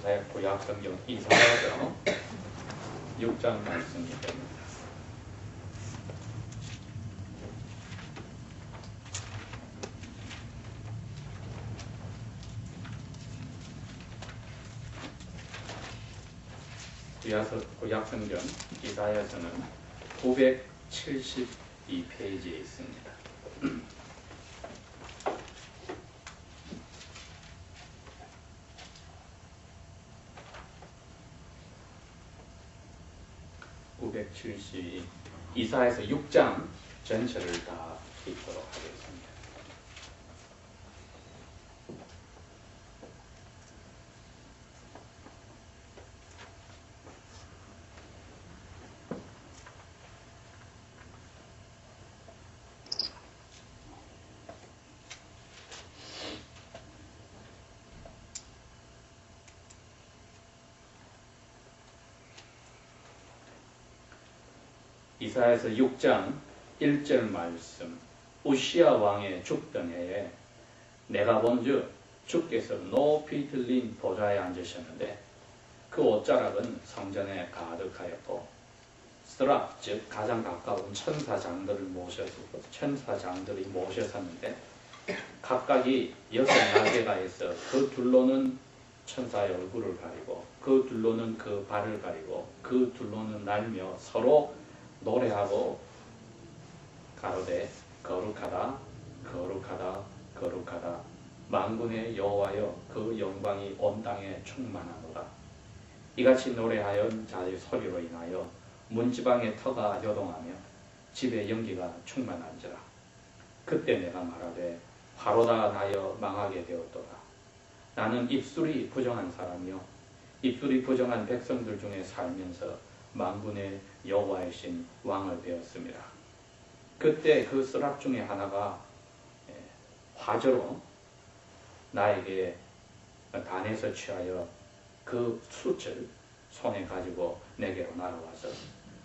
구약 성경 이사야서 6장 말씀이 됩니다. 구약 성경 이사야서는 972페이지에 있습니다. 이사야서 6장 전체를 다 읽도록 하겠습니다. 이사야서 6장 1절 말씀. 우시야 왕의 죽던 해에 내가 본즉 주께서 높이 들린 보좌에 앉으셨는데 그 옷자락은 성전에 가득하였고 스랍 즉 가장 가까운 천사장들이 모셨었는데 각각이 6나개가 있어 그 둘로는 천사의 얼굴을 가리고 그 둘로는 그 발을 가리고 그 둘로는 날며 서로 노래하고 가로되 거룩하다 거룩하다 거룩하다 만군의 여호와여 그 영광이 온 땅에 충만하노라. 이같이 노래하여 자의 소리로 인하여 문지방의 터가 요동하며 집에 연기가 충만한지라. 그때 내가 말하되 화로다 나여 망하게 되었도다. 나는 입술이 부정한 사람이요 입술이 부정한 백성들 중에 살면서 만군의 여호와이신 왕을 배웠습니다. 그때 그 스랍 중에 하나가 화저로 나에게 단에서 취하여 그 숯을 손에 가지고 내게로 날아와서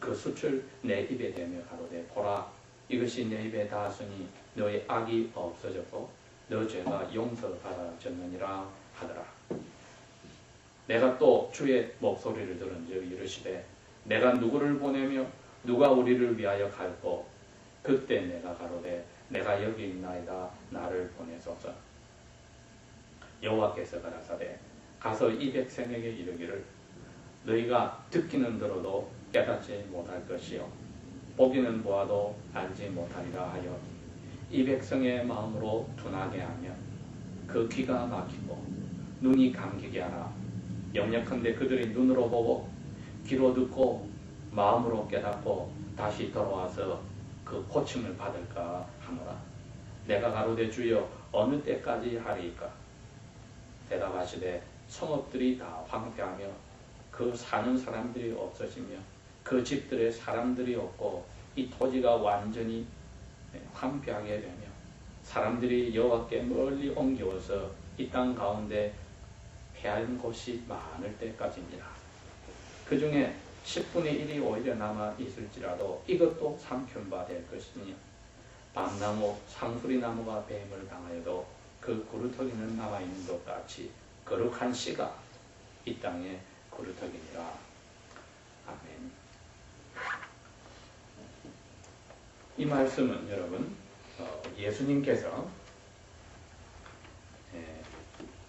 그 숯을 내 입에 대며 가로되 보라 이것이 내 입에 닿았으니 너의 악이 없어졌고 너 죄가 용서받아졌느니라 하더라. 내가 또 주의 목소리를 들은즉 이르시되 내가 누구를 보내며 누가 우리를 위하여 갈꼬. 그때 내가 가로되 내가 여기 있나이다 나를 보내소서. 여호와께서 가라사대 가서 이 백성에게 이르기를 너희가 듣기는 들어도 깨닫지 못할 것이요 보기는 보아도 알지 못하리라 하여 이 백성의 마음으로 둔하게 하며 그 귀가 막히고 눈이 감기게 하라. 영력한데 그들이 눈으로 보고 귀로 듣고 마음으로 깨닫고 다시 돌아와서 그 고침을 받을까 하노라. 내가 가로되 주여 어느 때까지 하리이까. 대답하시되 성읍들이 다 황폐하며 그 사는 사람들이 없어지며 그 집들의 사람들이 없고 이 토지가 완전히 황폐하게 되며 사람들이 여호와께 멀리 옮겨와서 이 땅 가운데 패한 곳이 많을 때까지니라. 그 중에 10분의 1이 오히려 남아 있을지라도 이것도 삼킨 바 될 것이니 밤나무 상수리나무가 뱀을 당하여도 그 구루터기는 남아있는 것 같이 거룩한 씨가 이 땅에 구루터기니라. 아멘. 이 말씀은 여러분 예수님께서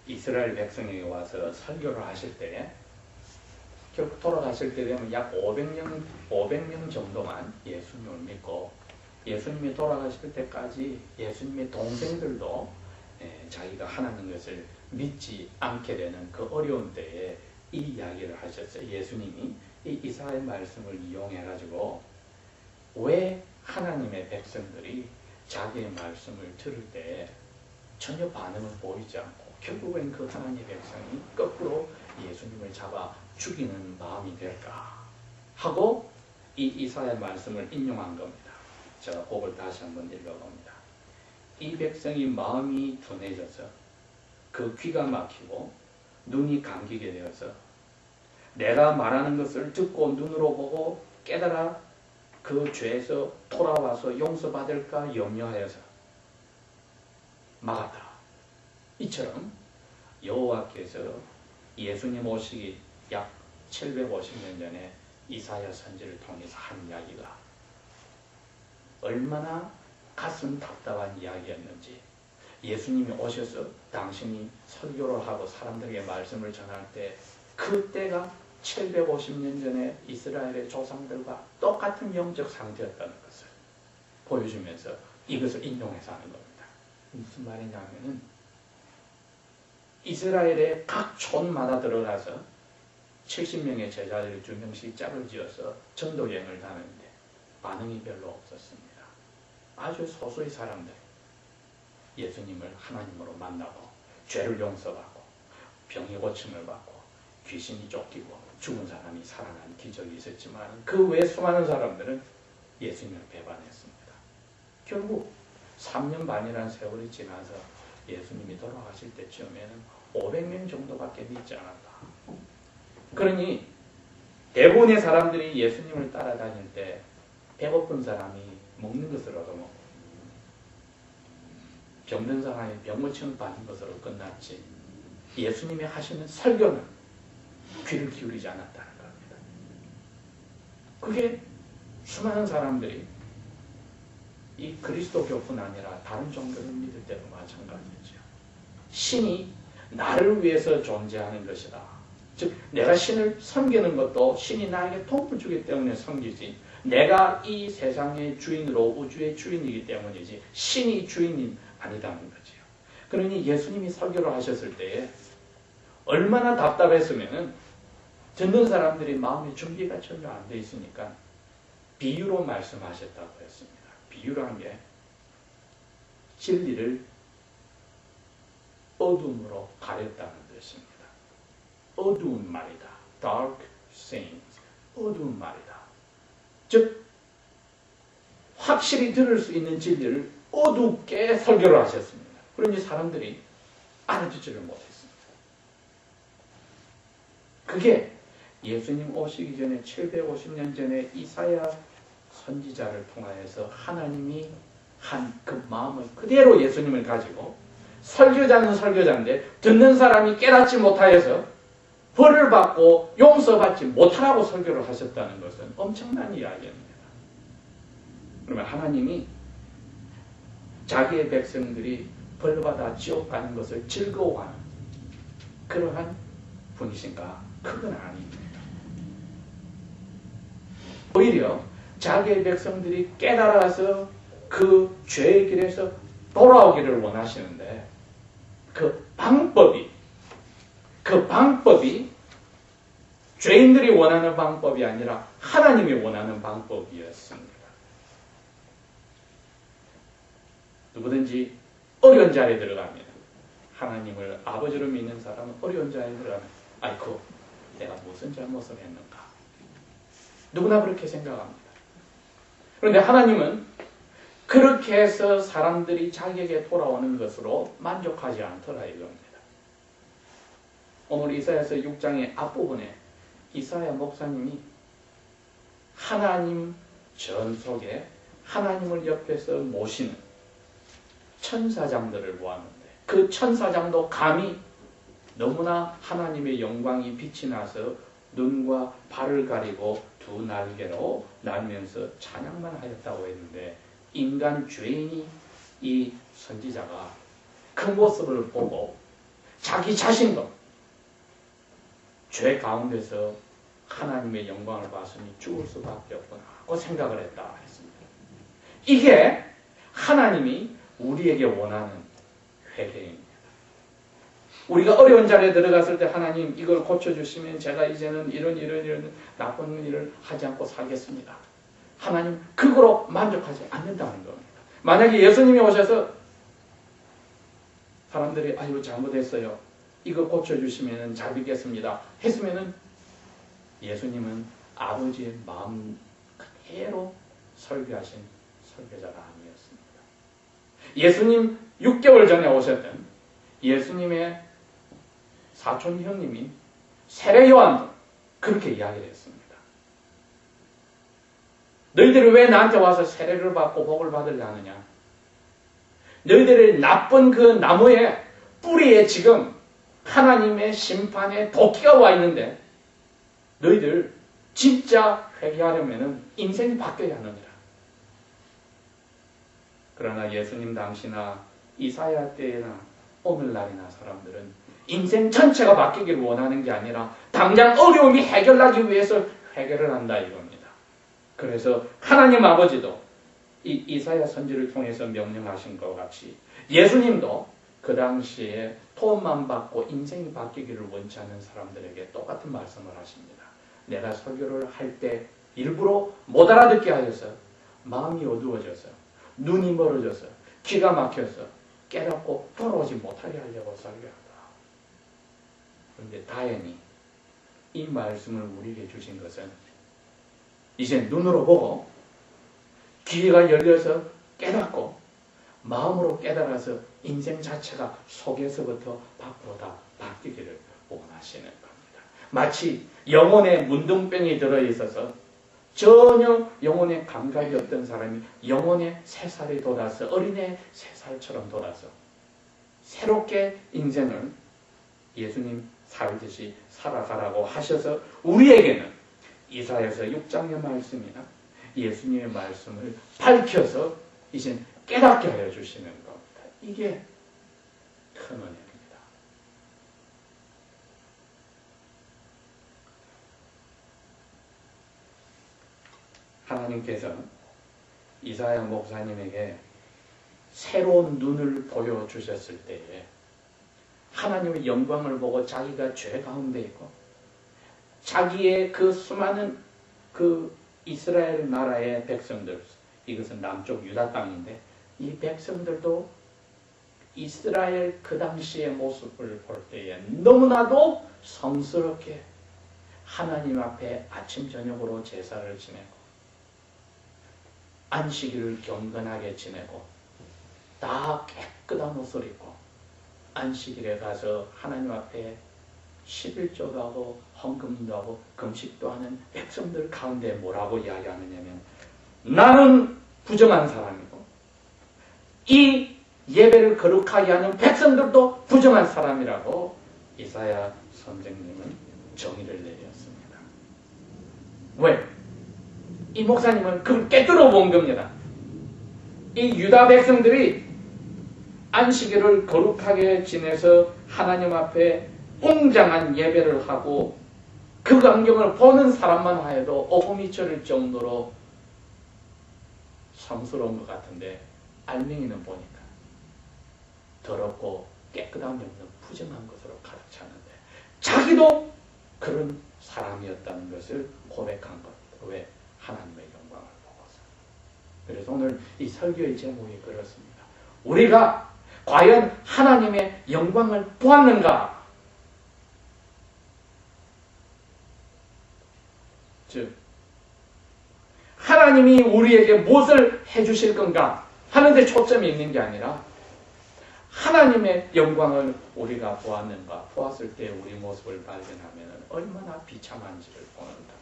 이스라엘 백성에게 와서 설교를 하실 때 결국 돌아가실 때 되면 약 500명 정도만 예수님을 믿고 예수님이 돌아가실 때까지 예수님의 동생들도 자기가 하나님 것을 믿지 않게 되는 그 어려운 때에 이 이야기를 하셨어요. 예수님이 이 이사야의 말씀을 이용해 가지고 왜 하나님의 백성들이 자기의 말씀을 들을 때 전혀 반응을 보이지 않고 결국엔 그 하나님의 백성이 거꾸로 예수님을 잡아 죽이는 마음이 될까 하고 이 이사야의 말씀을 인용한 겁니다. 제가 그걸 다시 한번 읽어봅니다. 이 백성이 마음이 둔해져서 그 귀가 막히고 눈이 감기게 되어서 내가 말하는 것을 듣고 눈으로 보고 깨달아 그 죄에서 돌아와서 용서받을까 염려하여서 막았다. 이처럼 여호와께서 예수님 오시기 약 750년 전에 이사야 선지를 통해서 한 이야기가 얼마나 가슴 답답한 이야기였는지, 예수님이 오셔서 당신이 설교를 하고 사람들에게 말씀을 전할 때 그때가 750년 전에 이스라엘의 조상들과 똑같은 영적 상태였다는 것을 보여주면서 이것을 인용해서 하는 겁니다. 무슨 말이냐면은 이스라엘의 각 촌마다 들어가서 70명의 제자들이 2명씩 짝을 지어서 전도 여행을 다녔는데 반응이 별로 없었습니다. 아주 소수의 사람들 예수님을 하나님으로 만나고 죄를 용서받고 병이 고침을 받고 귀신이 쫓기고 죽은 사람이 살아난 기적이 있었지만 그 외 수많은 사람들은 예수님을 배반했습니다. 결국 3년 반이라는 세월이 지나서 예수님이 돌아가실 때쯤에는 500명 정도밖에 믿지 않았다. 그러니 대부분의 사람들이 예수님을 따라다닐 때 배고픈 사람이 먹는 것을 얻어먹고 병든 사람이 병고침을 받는 것으로 끝났지 예수님이 하시는 설교는 귀를 기울이지 않았다는 겁니다. 그게 수많은 사람들이 이 그리스도교뿐 아니라 다른 종교를 믿을 때도 마찬가지죠. 신이 나를 위해서 존재하는 것이다. 즉 내가 신을 섬기는 것도 신이 나에게 도움을 주기 때문에 섬기지, 내가 이 세상의 주인으로 우주의 주인이기 때문이지 신이 주인이 아니다는 거지요. 그러니 예수님이 설교를 하셨을 때에 얼마나 답답했으면은 듣는 사람들이 마음의 준비가 전혀 안 돼 있으니까 비유로 말씀하셨다고 했습니다. 비유란 게 진리를 어둠으로 가렸다는 뜻입니다. 어두운 말이다. Dark sayings. 어두운 말이다. 즉 확실히 들을 수 있는 진리를 어둡게 설교를 하셨습니다. 그러니 사람들이 알아듣지를 못했습니다. 그게 예수님 오시기 전에 750년 전에 이사야 선지자를 통하여서 하나님이 한 그 마음을 그대로 예수님을 가지고 설교자는 설교자인데 듣는 사람이 깨닫지 못하여서 벌을 받고 용서받지 못하라고 설교를 하셨다는 것은 엄청난 이야기입니다. 그러면 하나님이 자기의 백성들이 벌받아 지옥 가는 것을 즐거워하는 그러한 분이신가? 그건 아닙니다. 오히려 자기의 백성들이 깨달아서 그 죄의 길에서 돌아오기를 원하시는데 그 방법이 죄인들이 원하는 방법이 아니라 하나님이 원하는 방법이었습니다. 누구든지 어려운 자리에 들어가면 하나님을 아버지로 믿는 사람은 어려운 자리에 들어가면 아이고 내가 무슨 잘못을 했는가 누구나 그렇게 생각합니다. 그런데 하나님은 그렇게 해서 사람들이 자기에게 돌아오는 것으로 만족하지 않더라 이겁니다. 오늘 이사야서 6장의 앞부분에 이사야 목사님이 하나님 전속에 하나님을 옆에서 모시는 천사장들을 보았는데 그 천사장도 감히 너무나 하나님의 영광이 빛이 나서 눈과 발을 가리고 두 날개로 날면서 찬양만 하였다고 했는데 인간 죄인이 이 선지자가 그 모습을 보고 자기 자신도 죄 가운데서 하나님의 영광을 봤으니 죽을 수밖에 없구나 하고 생각을 했다 했습니다. 이게 하나님이 우리에게 원하는 회개입니다. 우리가 어려운 자리에 들어갔을 때 하나님 이걸 고쳐주시면 제가 이제는 이런 나쁜 일을 하지 않고 살겠습니다. 하나님 그거로 만족하지 않는다는 겁니다. 만약에 예수님이 오셔서 사람들이 아유 잘못했어요. 이거 고쳐주시면 잘 믿겠습니다. 했으면은 예수님은 아버지의 마음 그대로 설교하신 설교자가 아니었습니다. 예수님 6개월 전에 오셨던 예수님의 사촌 형님인 세례 요한도 그렇게 이야기를 했습니다. 너희들이 왜 나한테 와서 세례를 받고 복을 받으려 하느냐? 너희들이 나쁜 그 나무의 뿌리에 지금 하나님의 심판에 도끼가 와 있는데 너희들 진짜 회개하려면 인생이 바뀌어야 하느니라. 그러나 예수님 당시나 이사야 때나 오늘날이나 사람들은 인생 전체가 바뀌기를 원하는 게 아니라 당장 어려움이 해결나기 위해서 해결을 한다 이겁니다. 그래서 하나님 아버지도 이사야 선지를 통해서 명령하신 것 같이 예수님도 그 당시에 도움만 받고 인생이 바뀌기를 원치 않는 사람들에게 똑같은 말씀을 하십니다. 내가 설교를 할 때 일부러 못 알아듣게 하여서 마음이 어두워져서 눈이 멀어져서 귀가 막혀서 깨닫고 돌아오지 못하게 하려고 설교한다. 그런데 다행히 이 말씀을 우리에게 주신 것은 이제 눈으로 보고 귀가 열려서 깨닫고 마음으로 깨달아서 인생 자체가 속에서부터 밖으로 다 바뀌기를 원하시는 겁니다. 마치 영혼에 문둥병이 들어있어서 전혀 영혼에 감각이 없던 사람이 영혼에 3살이 돋아서 어린애 3살처럼 돋아서 새롭게 인생을 예수님 살듯이 살아가라고 하셔서 우리에게는 이사야서 6장의 말씀이나 예수님의 말씀을 밝혀서 이제 깨닫게 하여 주시는 겁니다. 이게 큰 은혜입니다. 하나님께서는 이사야 목사님에게 새로운 눈을 보여주셨을 때에 하나님의 영광을 보고 자기가 죄 가운데 있고 자기의 그 수많은 그 이스라엘 나라의 백성들, 이것은 남쪽 유다 땅인데 이 백성들도 이스라엘 그 당시의 모습을 볼 때에 너무나도 성스럽게 하나님 앞에 아침 저녁으로 제사를 지내고 안식일을 경건하게 지내고 다 깨끗한 옷을 입고 안식일에 가서 하나님 앞에 11조도 하고 헌금도 하고 금식도 하는 백성들 가운데 뭐라고 이야기하느냐면 나는 부정한 사람이고 이 예배를 거룩하게 하는 백성들도 부정한 사람이라고 이사야 선생님은 정의를 내렸습니다. 왜? 이 목사님은 그걸 깨뜨려 본 겁니다. 이 유다 백성들이 안식일을 거룩하게 지내서 하나님 앞에 웅장한 예배를 하고 그 광경을 보는 사람만 하여도 오금이 저릴 정도로 성스러운 것 같은데 알맹이는 보니까 더럽고 깨끗함이 없는 부정한 것으로 가득 찼는데 자기도 그런 사람이었다는 것을 고백한 겁니다. 왜? 하나님의 영광을 보고서. 그래서 오늘 이 설교의 제목이 그렇습니다. 우리가 과연 하나님의 영광을 보았는가? 즉 하나님이 우리에게 무엇을 해주실 건가 하는데 초점이 있는 게 아니라 하나님의 영광을 우리가 보았는가, 보았을 때 우리 모습을 발견하면 얼마나 비참한지를 보는 겁니다.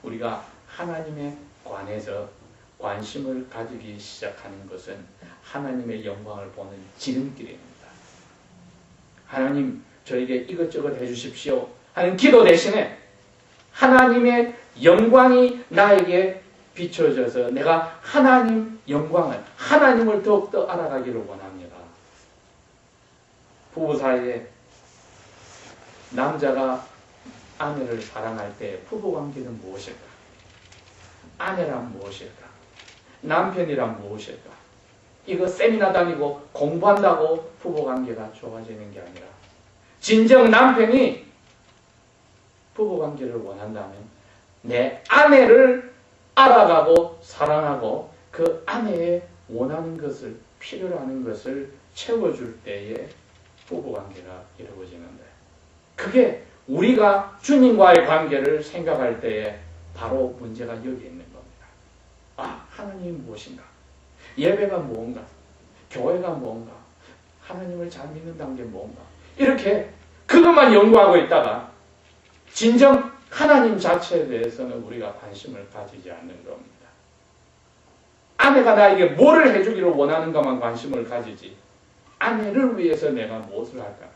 우리가 하나님에 관해서 관심을 가지기 시작하는 것은 하나님의 영광을 보는 지름길입니다. 하나님 저에게 이것저것 해주십시오 하는 기도 대신에 하나님의 영광이 나에게 비춰져서 내가 하나님 영광을, 하나님을 더욱더 알아가기를 원합니다. 부부 사이에 남자가 아내를 사랑할 때 부부관계는 무엇일까? 아내란 무엇일까? 남편이란 무엇일까? 이거 세미나 다니고 공부한다고 부부관계가 좋아지는 게 아니라 진정 남편이 부부관계를 원한다면 내 아내를 알아가고 사랑하고 그 아내의 원하는 것을, 필요로 하는 것을 채워줄 때에 부부관계가 이루어지는데 그게 우리가 주님과의 관계를 생각할 때에 바로 문제가 여기 있는 겁니다. 아, 하나님이 무엇인가? 예배가 뭔가? 교회가 뭔가? 하나님을 잘 믿는다는 게 뭔가? 이렇게 그것만 연구하고 있다가 진정 하나님 자체에 대해서는 우리가 관심을 가지지 않는 겁니다. 아내가 나에게 뭐를 해주기를 원하는가만 관심을 가지지 아내를 위해서 내가 무엇을 할까?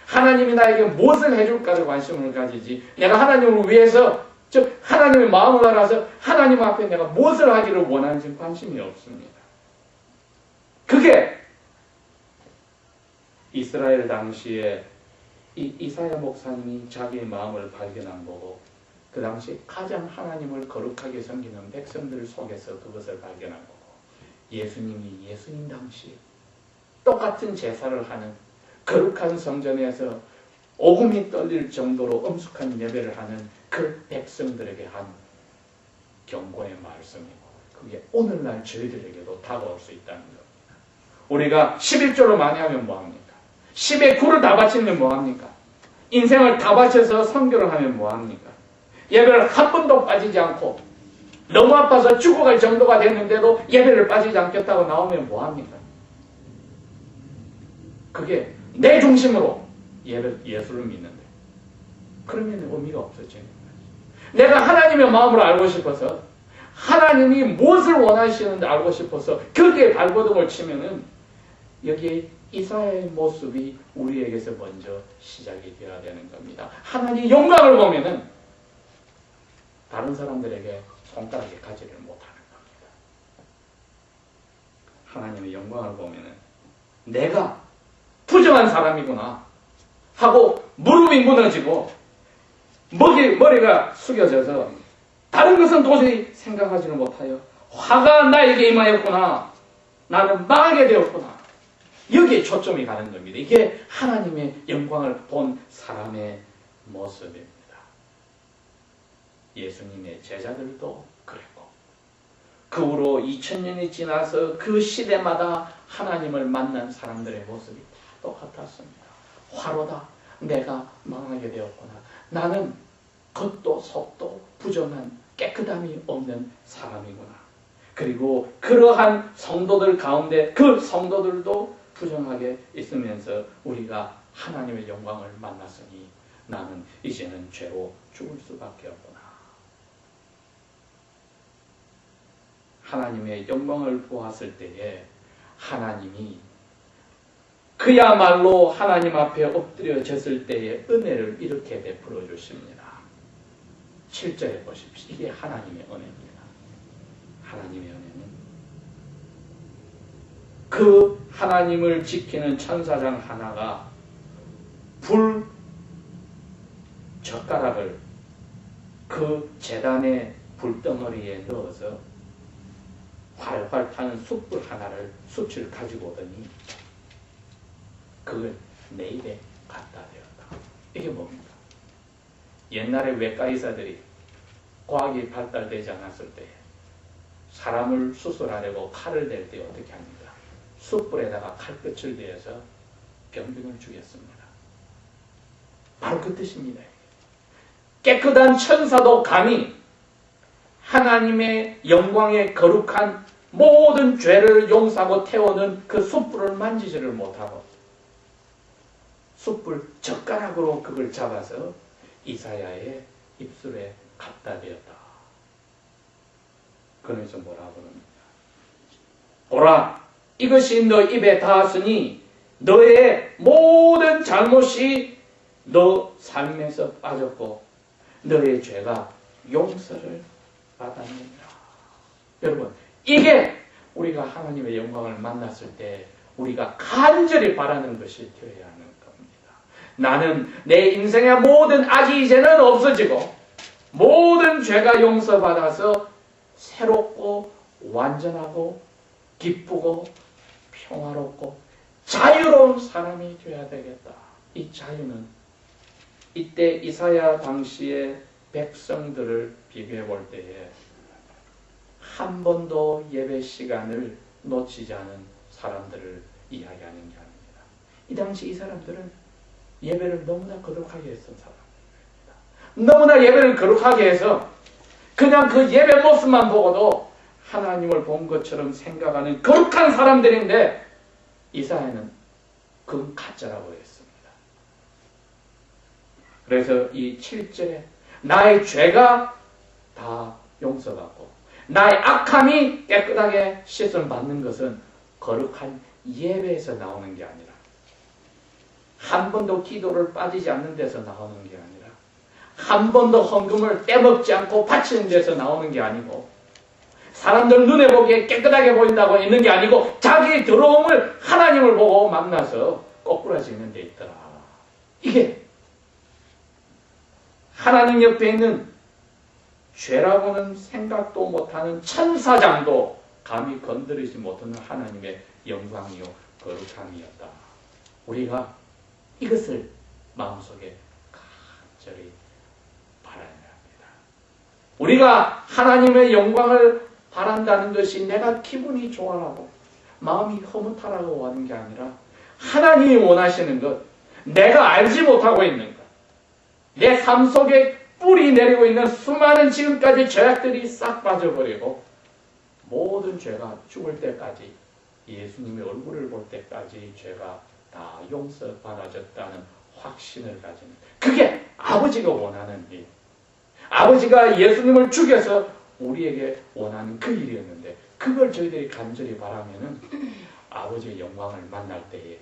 하나님이 나에게 무엇을 해줄까를 관심을 가지지, 내가 하나님을 위해서, 즉 하나님의 마음을 알아서 하나님 앞에 내가 무엇을 하기를 원하는지 관심이 없습니다. 그게 이스라엘 당시에 이사야 목사님이 자기의 마음을 발견한 거고, 그 당시 가장 하나님을 거룩하게 섬기는 백성들 속에서 그것을 발견한 거고, 예수님이 예수님 당시 똑같은 제사를 하는 거룩한 성전에서 오금이 떨릴 정도로 엄숙한 예배를 하는 그 백성들에게 한 경고의 말씀이고, 그게 오늘날 저희들에게도 다가올 수 있다는 겁니다. 우리가 11조를 많이 하면 뭐합니까? 10의 9를 다 바치면 뭐합니까? 인생을 다 바쳐서 선교를 하면 뭐합니까? 예배를 한 번도 빠지지 않고 너무 아파서 죽어갈 정도가 됐는데도 예배를 빠지지 않겠다고 나오면 뭐합니까? 그게 내 중심으로 예수를 믿는데, 그러면 의미가 없어지는 거지. 내가 하나님의 마음을 알고 싶어서, 하나님이 무엇을 원하시는지 알고 싶어서 거기에 발버둥을 치면은 여기에 이사야의 모습이 우리에게서 먼저 시작이 되어야 되는 겁니다. 하나님의 영광을 보면은 다른 사람들에게 손가락에 가지를 못하는 겁니다. 하나님의 영광을 보면은 내가 부정한 사람이구나 하고 무릎이 무너지고 머리가 숙여져서 다른 것은 도저히 생각하지를 못하여 화가 나에게 임하였구나, 나는 망하게 되었구나, 여기에 초점이 가는 겁니다. 이게 하나님의 영광을 본 사람의 모습입니다. 예수님의 제자들도 그랬고, 그 후로 2000년이 지나서 그 시대마다 하나님을 만난 사람들의 모습이 다 똑같았습니다. 화로다, 내가 망하게 되었구나, 나는 겉도 속도 부정한 깨끗함이 없는 사람이구나. 그리고 그러한 성도들 가운데 그 성도들도 부정하게 있으면서 우리가 하나님의 영광을 만났으니 나는 이제는 죄로 죽을 수밖에 없구나. 하나님의 영광을 보았을 때에 하나님이 그야말로 하나님 앞에 엎드려졌을 때에 은혜를 이렇게 베풀어 주십니다. 7절에 보십시오. 이게 하나님의 은혜입니다. 하나님의 은혜는 그 하나님을 지키는 천사장 하나가 불 젓가락을 그 제단의 불덩어리에 넣어서 활활 타는 숯불 하나를 숯을 가지고 오더니 그걸 내 입에 갖다 대었다. 이게 뭡니까? 옛날에 외과의사들이 과학이 발달되지 않았을 때 사람을 수술하려고 칼을 댈 때 어떻게 합니까? 숯불에다가 칼끝을 대어서 병균을 죽였습니다. 바로 그 뜻입니다. 깨끗한 천사도 감히 하나님의 영광의 거룩한 모든 죄를 용서하고 태우는 그 숯불을 만지지를 못하고 숯불 젓가락으로 그걸 잡아서 이사야의 입술에 갖다 대었다. 그러면서 뭐라고 그럽니까? 보라, 이것이 너 입에 닿았으니 너의 모든 잘못이 너 삶에서 빠졌고 너의 죄가 용서를 받았느니라. 여러분, 이게 우리가 하나님의 영광을 만났을 때 우리가 간절히 바라는 것이 되어야 하는 겁니다. 나는 내 인생의 모든 악이 이제는 없어지고 모든 죄가 용서받아서 새롭고 완전하고 기쁘고 평화롭고 자유로운 사람이 되어야 되겠다. 이 자유는 이때 이사야 당시의 백성들을 비교해 볼 때에 한 번도 예배 시간을 놓치지 않은 사람들을 이야기하는 게 아닙니다. 이 당시 이 사람들은 예배를 너무나 거룩하게 했던 사람들입니다. 너무나 예배를 거룩하게 해서 그냥 그 예배 모습만 보고도 하나님을 본 것처럼 생각하는 거룩한 사람들인데 이사야는 그건 가짜라고 했습니다. 그래서 이 7절에 나의 죄가 다 용서받고 나의 악함이 깨끗하게 씻음 받는 것은 거룩한 예배에서 나오는 게 아니라, 한 번도 기도를 빠지지 않는 데서 나오는 게 아니라, 한 번도 헌금을 떼먹지 않고 바치는 데서 나오는 게 아니고, 사람들 눈에 보기에 깨끗하게 보인다고 있는 게 아니고, 자기의 더러움을 하나님을 보고 만나서 꼬꾸라지는 데 있더라. 이게 하나님 옆에 있는 죄라고는 생각도 못하는 천사장도 감히 건드리지 못하는 하나님의 영광이요 거룩함이었다. 우리가 이것을 마음속에 간절히 바라야 합니다. 우리가 하나님의 영광을 바란다는 것이 내가 기분이 좋아하고 마음이 흐뭇하라고 하는 게 아니라, 하나님이 원하시는 것, 내가 알지 못하고 있는 것, 내 삶 속에 뿌리 내리고 있는 수많은 지금까지 죄악들이 싹 빠져버리고, 모든 죄가 죽을 때까지, 예수님의 얼굴을 볼 때까지 죄가 다 용서받아졌다는 확신을 가지는, 그게 아버지가 원하는 일, 아버지가 예수님을 죽여서 우리에게 원하는 그 일이었는데, 그걸 저희들이 간절히 바라면은 아버지의 영광을 만날 때에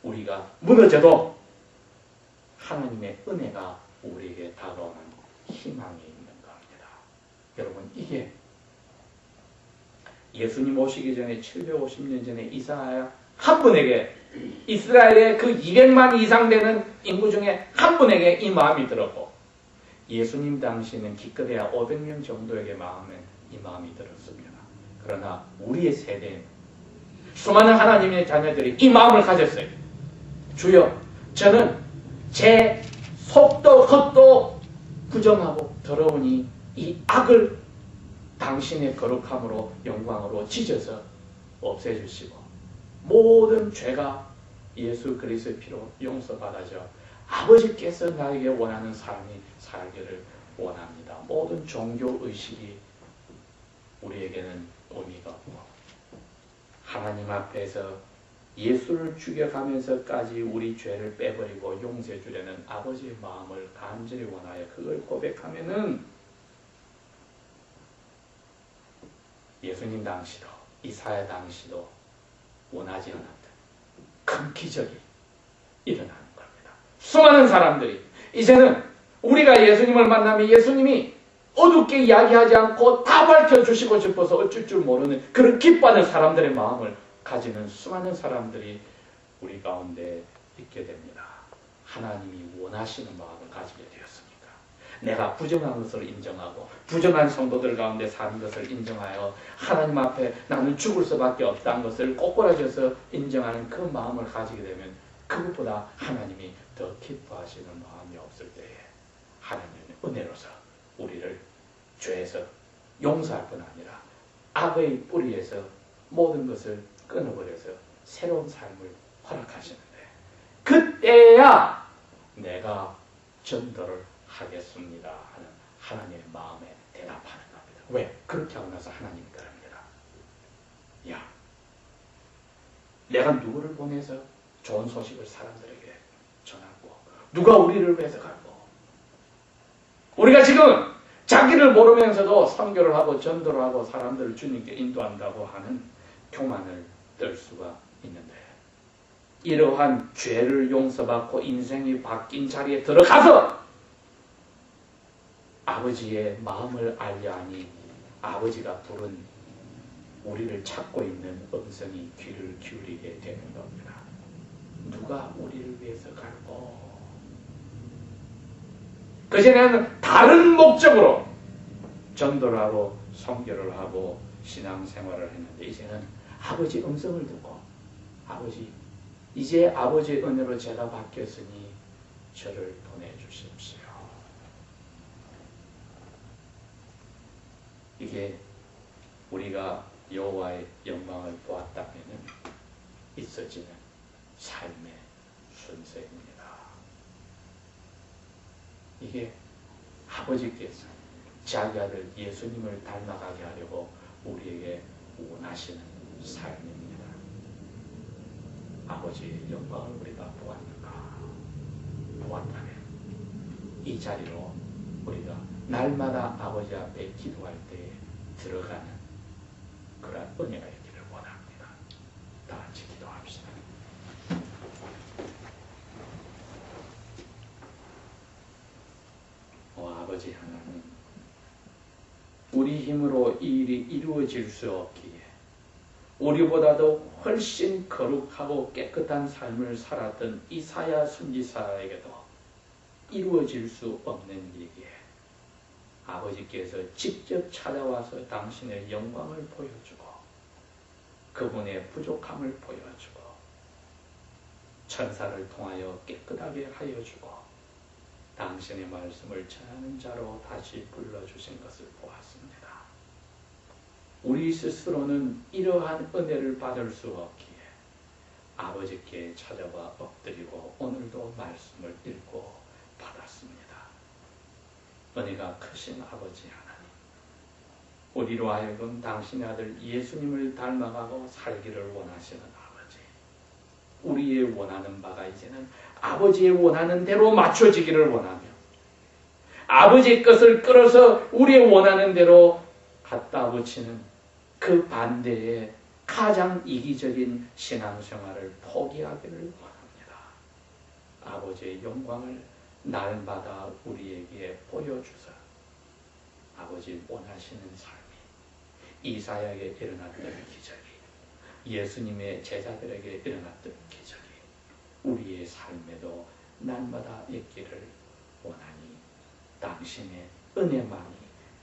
우리가 무너져도 하나님의 은혜가 우리에게 다가오는 희망이 있는 겁니다. 여러분, 이게 예수님 오시기 전에 750년 전에 이사야 한 분에게, 이스라엘의 그 200만 이상 되는 인구 중에 한 분에게 이 마음이 들었고, 예수님 당시에는 기껏해야 500명 정도에게 이 마음이 들었습니다. 그러나 우리의 세대에는 수많은 하나님의 자녀들이 이 마음을 가졌어요. 주여, 저는 제 속도 헛도 부정하고 더러우니 이 악을 당신의 거룩함으로 영광으로 지져서 없애주시고, 모든 죄가 예수 그리스도의 피로 용서받아져 아버지께서 나에게 원하는 삶이 살기를 원합니다. 모든 종교의식이 우리에게는 의미가 없고, 하나님 앞에서 예수를 죽여가면서까지 우리 죄를 빼버리고 용서해 주려는 아버지의 마음을 간절히 원하여 그걸 고백하면은, 예수님 당시도 이사야 당시도 원하지 않았던 큰 기적이 일어나는 겁니다. 수많은 사람들이 이제는 우리가 예수님을 만나면 예수님이 어둡게 이야기하지 않고 다 밝혀주시고 싶어서 어쩔 줄 모르는 그런 기뻐하는 사람들의 마음을 가지는 수많은 사람들이 우리 가운데 있게 됩니다. 하나님이 원하시는 마음을 가지게 되었습니까? 내가 부정한 것을 인정하고 부정한 성도들 가운데 사는 것을 인정하여 하나님 앞에 나는 죽을 수밖에 없다는 것을 꼬꾸라져서 인정하는 그 마음을 가지게 되면, 그것보다 하나님이 더 기뻐하시는 마음이 없을 때에 하나님의 은혜로서 우리를 죄에서 용서할 뿐 아니라 악의 뿌리에서 모든 것을 끊어버려서 새로운 삶을 허락하시는데, 그때야 내가 전도를 하겠습니다 하는 하나님의 마음에 대답하는 겁니다. 왜? 그렇게 하고 나서 하나님이 그럽니다. 야, 내가 누구를 보내서 좋은 소식을 사람들에게 전하고, 누가 우리를 위해서 갈고, 우리가 지금 자기를 모르면서도 선교를 하고 전도를 하고 사람들을 주님께 인도한다고 하는 교만을 떨 수가 있는데, 이러한 죄를 용서받고 인생이 바뀐 자리에 들어가서 아버지의 마음을 알려 하니, 아버지가 부른 우리를 찾고 있는 음성이 귀를 기울이게 되는 겁니다. 누가 우리를 위해서 갈고, 그전에는 다른 목적으로 전도를 하고 선교를 하고 신앙생활을 했는데, 이제는 아버지 음성을 듣고, 아버지, 이제 아버지의 은혜로 제가 바뀌었으니 저를 보내주십시오. 이게 우리가 여호와의 영광을 보았다면 있어지는 삶의 순서입니다. 이게 아버지께서 자기 아들 예수님을 닮아가게 하려고 우리에게 원하시는 삶입니다. 아버지의 영광을 우리가 보았는가? 보았다면 이 자리로 우리가 날마다 아버지 앞에 기도할 때 들어가는 그런 은혜가 있기를 원합니다. 다 같이 기도하겠습니다. 아버지 하나님, 우리 힘으로 이 일이 이루어질 수 없기에 우리보다도 훨씬 거룩하고 깨끗한 삶을 살았던 이사야 선지자에게도 이루어질 수 없는 일이기에 아버지께서 직접 찾아와서 당신의 영광을 보여주고 그분의 부족함을 보여주고 천사를 통하여 깨끗하게 하여주고 당신의 말씀을 전하는 자로 다시 불러주신 것을 보았습니다. 우리 스스로는 이러한 은혜를 받을 수 없기에 아버지께 찾아와 엎드리고 오늘도 말씀을 읽고 받았습니다. 은혜가 크신 아버지 하나님, 우리로 하여금 당신의 아들 예수님을 닮아가고 살기를 원하시는 아버지, 우리의 원하는 바가 이제는 아버지의 원하는 대로 맞춰지기를 원하며 아버지의 것을 끌어서 우리의 원하는 대로 갖다 붙이는 그 반대의 가장 이기적인 신앙생활을 포기하기를 원합니다. 아버지의 영광을 날마다 우리에게 보여주사 아버지 원하시는 삶이 이사야에게 일어났던 기적이, 예수님의 제자들에게 일어났던 기적이 우리의 삶에도 날마다 있기를 원하니 당신의 은혜만이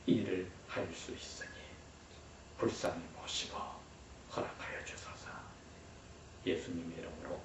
일을 할 수 있으니 불쌍히 모시고 허락하여 주소서. 예수님의 이름으로